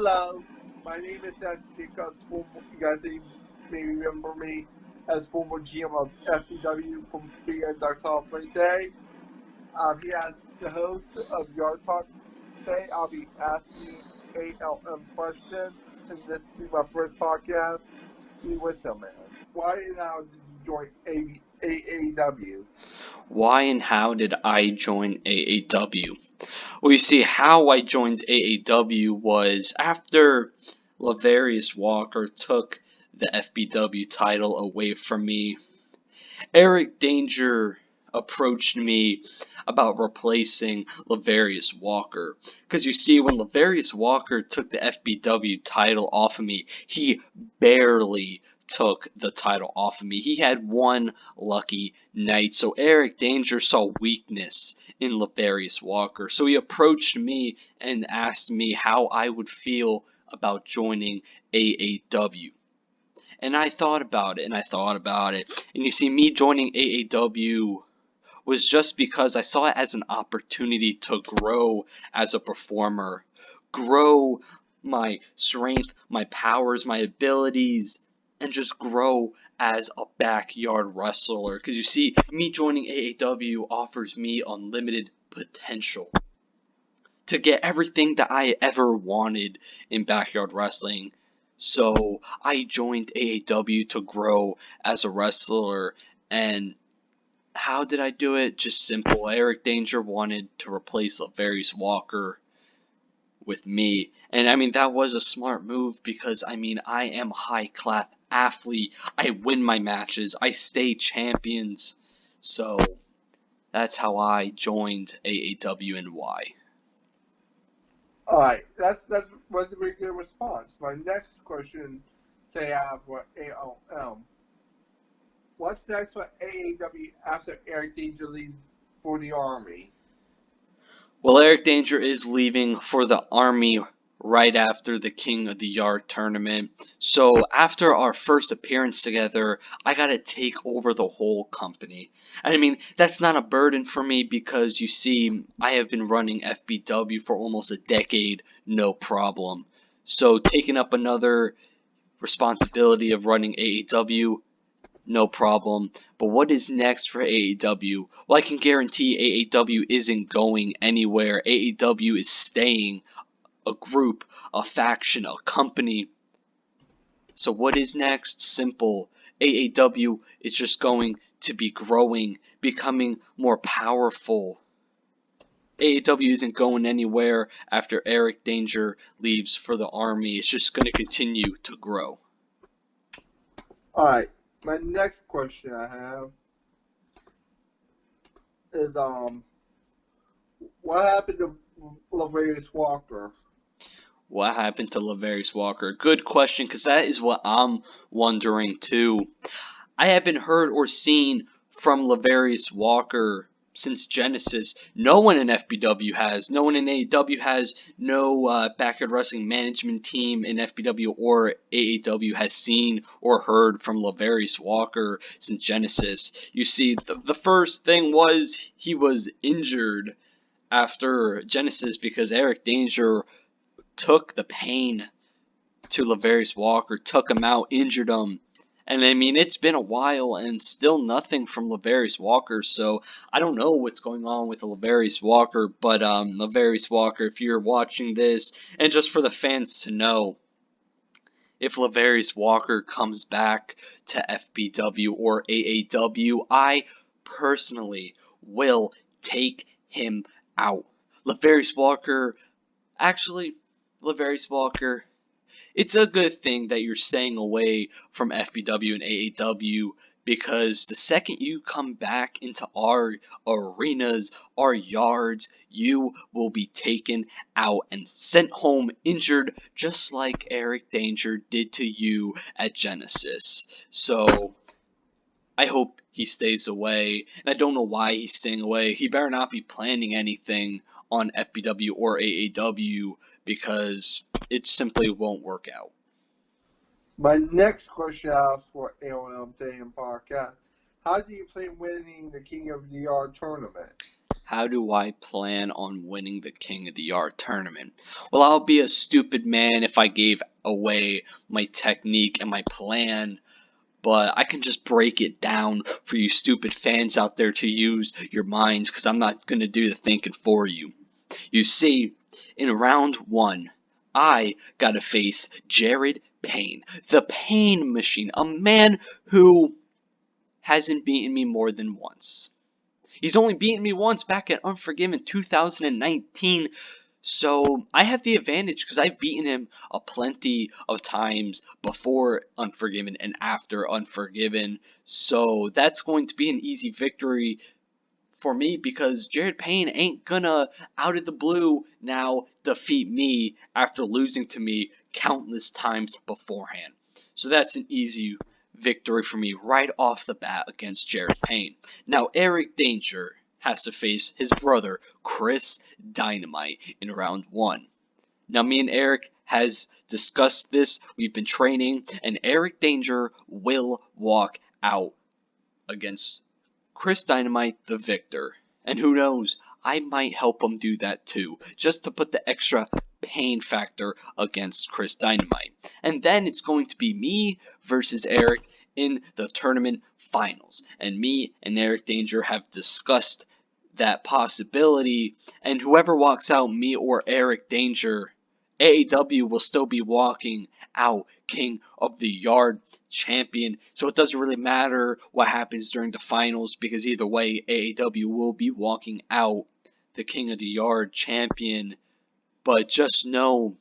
Hello, my name is because you guys may remember me as former GM of FBW from FBW today. I'm here as the host of Yard Talk. Today I'll be asking A.L.M questions, and this will be my first podcast. Be with them, man. Why and how did you join AAW? Why and how did I join AAW? Well, you see, how I joined AAW was after Laverius Walker took the FBW title away from me. Eric Danger approached me about replacing Laverius Walker. Because you see, when Laverius Walker took the FBW title off of me, he barely took the title off of me. He had one lucky night. So Eric Danger saw weakness in Laverius Walker. So he approached me and asked me how I would feel about joining AAW. And I thought about it and I thought about it. And you see, me joining AAW was just because I saw it as an opportunity to grow as a performer, grow my strength, my powers, my abilities, and just grow as a backyard wrestler. Because you see, me joining AAW offers me unlimited potential to get everything that I ever wanted in backyard wrestling. So I joined AAW to grow as a wrestler. And how did I do it? Just simple. Eric Danger wanted to replace Laverius Walker with me. And I mean, that was a smart move because I mean, I am a high class athlete. I win my matches. I stay champions. So that's how I joined AAW and why. All right, that was a very good response. My next question, say I have for A.L.M. What's next for AAW after Eric Danger leaves for the Army? Well, Eric Danger is leaving for the Army right after the King of the Yard tournament. So after our first appearance together, I gotta take over the whole company. I mean, that's not a burden for me because you see, I have been running FBW for almost a decade, no problem. So taking up another responsibility of running AAW, no problem. But what is next for AAW? Well, I can guarantee AAW isn't going anywhere. AAW is staying a group, a faction, a company. So what is next? Simple. AAW is just going to be growing, becoming more powerful. AAW isn't going anywhere after Eric Danger leaves for the Army. It's just going to continue to grow. All right, my next question I have is what happened to Laverius Walker? What happened to Laverius Walker? Good question, because that is what I'm wondering too. I haven't heard or seen from Laverius Walker since Genesis. No one in FBW has. No one in AEW has. No backyard wrestling management team in FBW or AEW has seen or heard from Laverius Walker since Genesis. You see, the first thing was he was injured after Genesis because Eric Danger took the pain to Laverius Walker, took him out, injured him. And I mean, it's been a while and still nothing from Laverius Walker, so I don't know what's going on with Laverius Walker, but Laverius Walker, if you're watching this, and just for the fans to know, if Laverius Walker comes back to FBW or AAW, I personally will take him out. Laverius Walker, actually, Laverius Walker, it's a good thing that you're staying away from FBW and AAW because the second you come back into our arenas, our yards, you will be taken out and sent home injured just like Eric Danger did to you at Genesis. So I hope he stays away, and I don't know why he's staying away. He better not be planning anything on FBW or AAW because it simply won't work out. My next question I have for A.L.M. today in podcast: how do you plan winning the King of the Yard tournament? How do I plan on winning the King of the Yard tournament? Well, I'll be a stupid man if I gave away my technique and my plan, but I can just break it down for you stupid fans out there to use your minds, because I'm not going to do the thinking for you. You see, in round 1, I got to face Jared Payne, the Pain Machine, a man who hasn't beaten me more than once. He's only beaten me once back at Unforgiven 2019. So I have the advantage because I've beaten him a plenty of times before Unforgiven and after Unforgiven. So that's going to be an easy victory for me, because Jared Payne ain't gonna out of the blue now defeat me after losing to me countless times beforehand. So that's an easy victory for me right off the bat against Jared Payne. Now Eric Danger has to face his brother Chris Dynamite in round 1. Now me and Eric has discussed this, we've been training, and Eric Danger will walk out against Chris Dynamite the victor. And who knows, I might help him do that too, just to put the extra pain factor against Chris Dynamite. And then it's going to be me versus Eric in the tournament finals. And me and Eric Danger have discussed that possibility, and whoever walks out, me or Eric Danger, AEW will still be walking out King of the Yard champion. So it doesn't really matter what happens during the finals, because either way, AEW will be walking out the King of the Yard champion. But just know,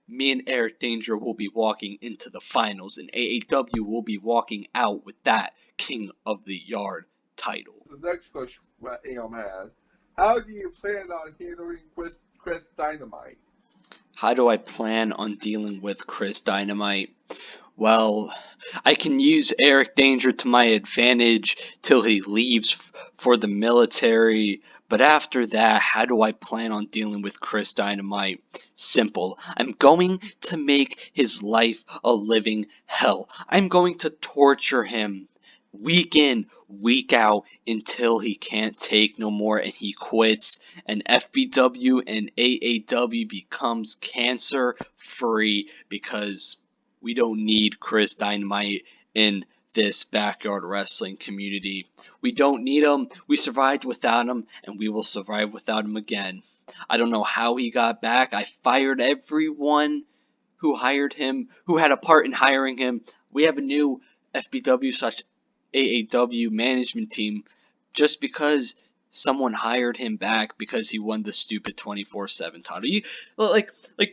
me and Eric Danger will be walking into the finals, and AEW will be walking out with that King of the Yard title. The next question A.L.M has: how do you plan on handling Chris Dynamite? How do I plan on dealing with Chris Dynamite? Well, I can use Eric Danger to my advantage till he leaves for the military. But after that, how do I plan on dealing with Chris Dynamite? Simple. I'm going to make his life a living hell. I'm going to torture him week in, week out, until he can't take no more and he quits, and FBW and AAW becomes cancer free, because we don't need Chris Dynamite in this backyard wrestling community. We don't need him. We survived without him, and we will survive without him again. I don't know how he got back. I fired everyone who hired him, who had a part in hiring him. We have a new FBW/AAW management team just because someone hired him back because he won the stupid 24/7 title. Do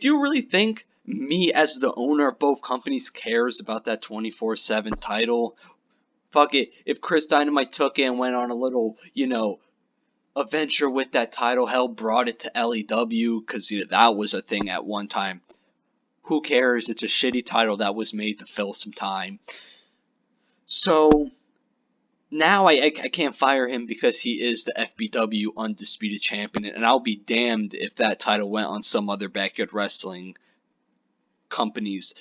you really think me as the owner of both companies cares about that 24/7 title? Fuck it. If Chris Dynamite took it and went on a little, adventure with that title, hell, brought it to LEW, because that was a thing at one time. Who cares? It's a shitty title that was made to fill some time. So now I can't fire him because he is the FBW Undisputed Champion, and I'll be damned if that title went on some other backyard wrestling company's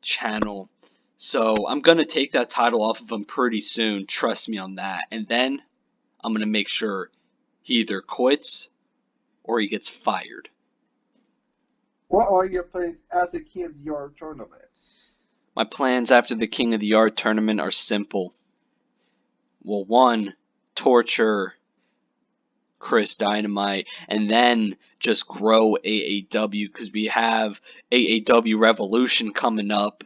channel. So I'm going to take that title off of him pretty soon, trust me on that. And then I'm going to make sure he either quits or he gets fired. What are your plans at the King of the Yard tournament? My plans after the King of the Yard tournament are simple. Well, 1, torture Chris Dynamite, and then just grow AAW, because we have AAW Revolution coming up,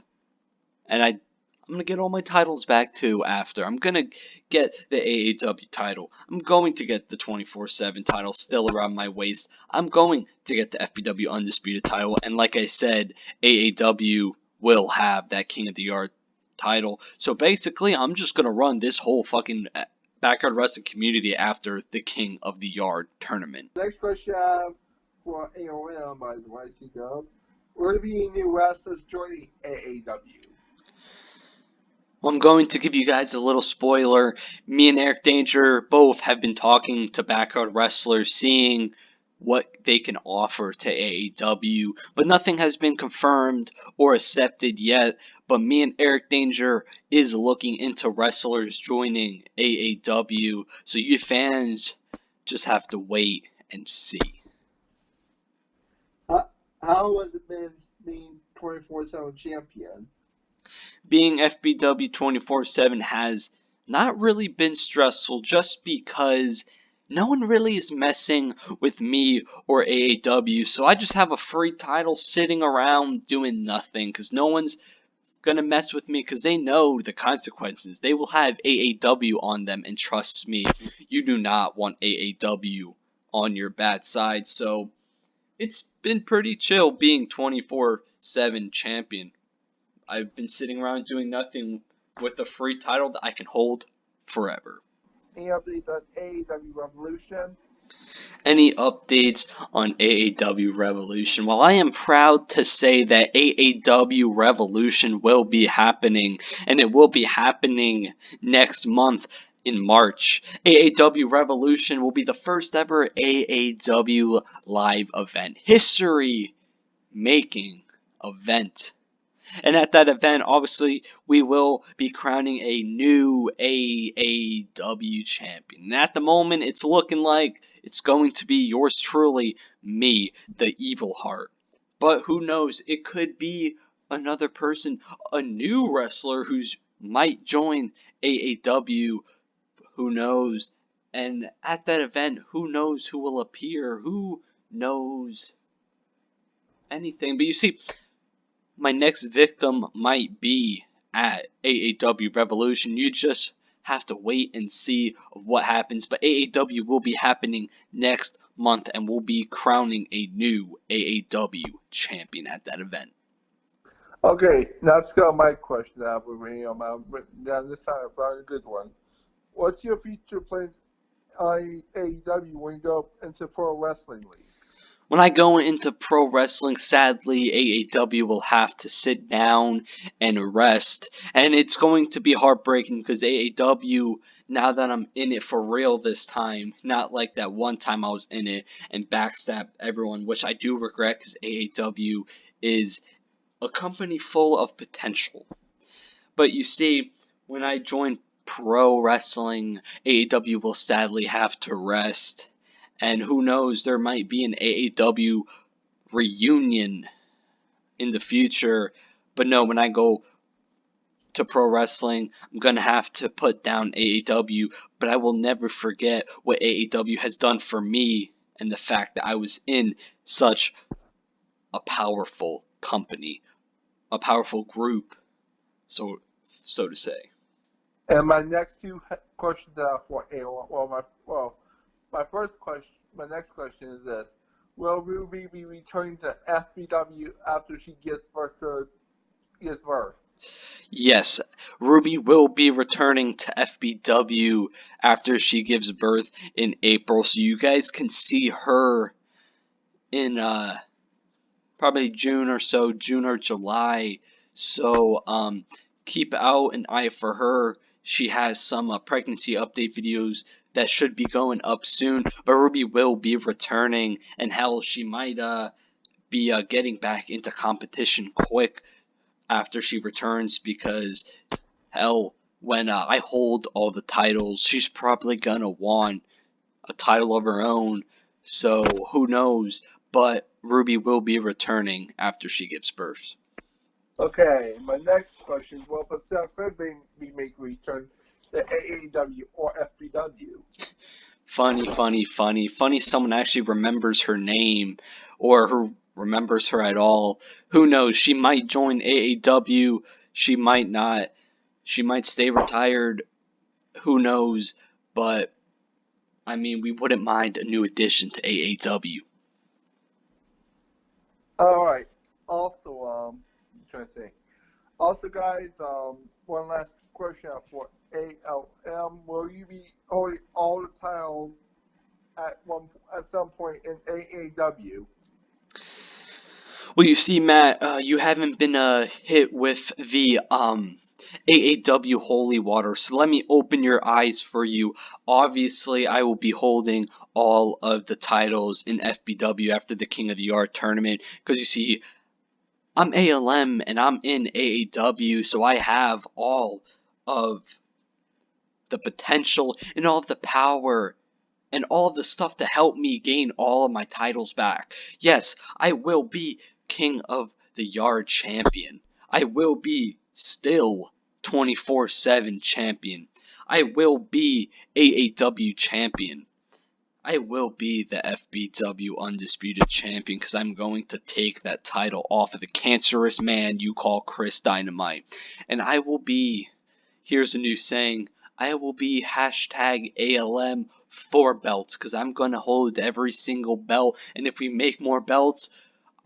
and I'm going to get all my titles back too after. I'm going to get the AAW title. I'm going to get the 24/7 title still around my waist. I'm going to get the FBW Undisputed title, and like I said, AAW will have that King of the Yard title. So basically, I'm just going to run this whole fucking backyard wrestling community after the King of the Yard tournament. Next question I have for A.L.M by the YC Dubs: will there be any new wrestlers joining AAW? Well, I'm going to give you guys a little spoiler. Me and Eric Danger both have been talking to backyard wrestlers, seeing what they can offer to AAW, but nothing has been confirmed or accepted yet. But me and Eric Danger is looking into wrestlers joining AAW. So you fans just have to wait and see. How has it been being 24/7 champion? Being FBW 24/7 has not really been stressful just because no one really is messing with me or AAW, so I just have a free title sitting around doing nothing because no one's gonna mess with me because they know the consequences. They will have AAW on them, and trust me, you do not want AAW on your bad side. So it's been pretty chill being 24/7 champion. I've been sitting around doing nothing with a free title that I can hold forever. Any updates on AEW Revolution? Any updates on AAW Revolution? Well, I am proud to say that AAW Revolution will be happening, and it will be happening next month in March. AAW Revolution will be the first ever AAW live event, history making event. And at that event, obviously, we will be crowning a new AAW champion. And at the moment, it's looking like it's going to be yours truly, me, the Evil Heart. But who knows? It could be another person, a new wrestler who's might join AAW. Who knows? And at that event, who knows who will appear? Who knows anything? But you see, my next victim might be at AAW Revolution. You just have to wait and see what happens. But AAW will be happening next month, and we'll be crowning a new AAW champion at that event. Okay, now let's go to my question now. Now this time I brought a good one. What's your future plans on AEW when you go into Pro Wrestling League? When I go into pro wrestling, sadly, AAW will have to sit down and rest. And it's going to be heartbreaking because AAW, now that I'm in it for real this time, not like that one time I was in it and backstabbed everyone, which I do regret because AAW is a company full of potential. But you see, when I join pro wrestling, AAW will sadly have to rest. And who knows, there might be an AAW reunion in the future. But no, when I go to pro wrestling, I'm going to have to put down AAW. But I will never forget what AAW has done for me and the fact that I was in such a powerful company, a powerful group, so to say. And my next two questions are for A1. My next question is this: will Ruby be returning to FBW after she gives birth? Yes, Ruby will be returning to FBW after she gives birth in April, so you guys can see her in probably June or so, June or July. So keep out an eye for her. She has some pregnancy update videos that should be going up soon, but Ruby will be returning, and hell, she might be getting back into competition quick after she returns because hell, when I hold all the titles, she's probably gonna want a title of her own. So who knows? But Ruby will be returning after she gives birth. Okay, my next question is: will Pacific be make return to AAW or FBW? Funny. Someone actually remembers her name or who remembers her at all. Who knows? She might join AAW. She might not. She might stay retired. Who knows? But I mean, we wouldn't mind a new addition to AAW. All right. Also, I'm trying to think. Also, guys, one last question for A.L.M. Will you be holding all the titles at some point in AAW? Well, you see, Matt, you haven't been hit with the AAW Holy Water, so let me open your eyes for you. Obviously, I will be holding all of the titles in FBW after the King of the Yard tournament, because you see, I'm A.L.M. and I'm in AAW, so I have all of the potential and all of the power and all of the stuff to help me gain all of my titles back. Yes, I will be King of the Yard champion. I will be still 24/7 champion. I will be AAW champion. I will be the FBW Undisputed Champion because I'm going to take that title off of the cancerous man you call Chris Dynamite. And I will be, here's a new saying, I will be hashtag ALM 4 belts because I'm going to hold every single belt. And if we make more belts,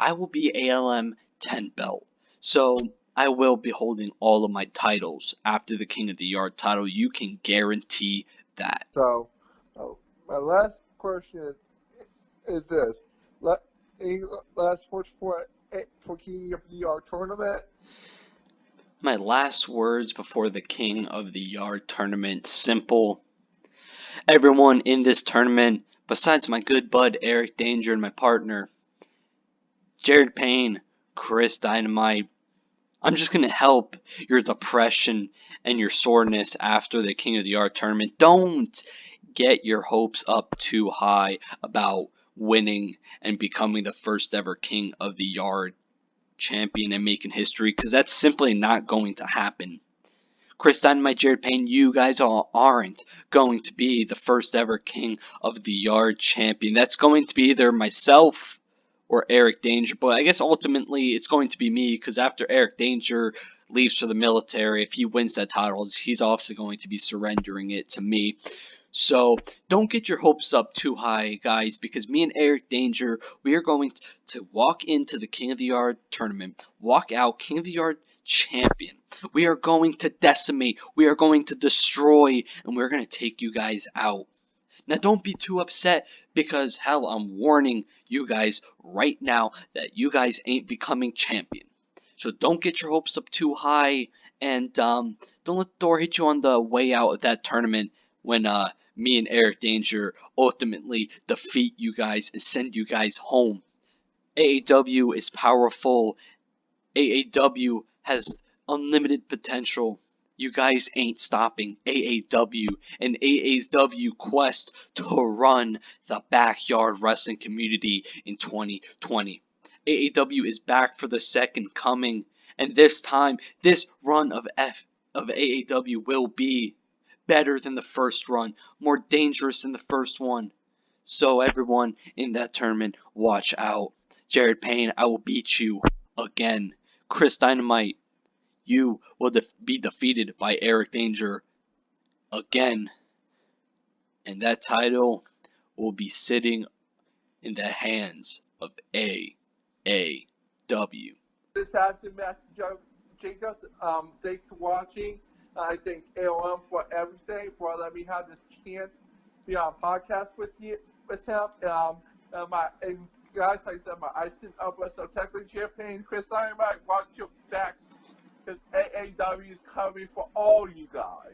I will be ALM 10 belt. So I will be holding all of my titles after the King of the Yard title. You can guarantee that. So, my last question is this: any last words for King of the Yard tournament? My last words before the King of the Yard tournament, simple. Everyone in this tournament, besides my good bud Eric Danger and my partner, Jared Payne, Chris Dynamite, I'm just going to help your depression and your soreness after the King of the Yard tournament. Don't get your hopes up too high about winning and becoming the first ever King of the Yard champion and making history, because that's simply not going to happen. Chris Dynamite, Jared Payne, you guys all aren't going to be the first ever King of the Yard champion. That's going to be either myself or Eric Danger, but I guess ultimately it's going to be me, because after Eric Danger leaves for the military, if he wins that title, he's obviously going to be surrendering it to me. So don't get your hopes up too high, guys, because me and Eric Danger, we are going to walk into the King of the Yard tournament, walk out King of the Yard champion. We are going to decimate, we are going to destroy, and we're going to take you guys out. Now don't be too upset, because hell, I'm warning you guys right now that you guys ain't becoming champion. So don't get your hopes up too high, and don't let the door hit you on the way out of that tournament when me and Eric Danger ultimately defeat you guys and send you guys home. AAW is powerful. AAW has unlimited potential. You guys ain't stopping AAW and AAW quest to run the backyard wrestling community in 2020. AAW is back for the second coming, and this time, this run of AAW will be better than the first run, more dangerous than the first one. So everyone in that tournament, watch out. Jared Payne, I will beat you again. Chris Dynamite, you will be defeated by Eric Danger again. And that title will be sitting in the hands of AAW. This has been Master Joe Jacobs. Thanks for watching. I thank A.L.M for everything, for letting me have this chance to be on a podcast with him. And guys, like I said, my ISIN Upwest, so technically Champagne, Chris Dynamite, watch your backs, because AAW is coming for all you guys.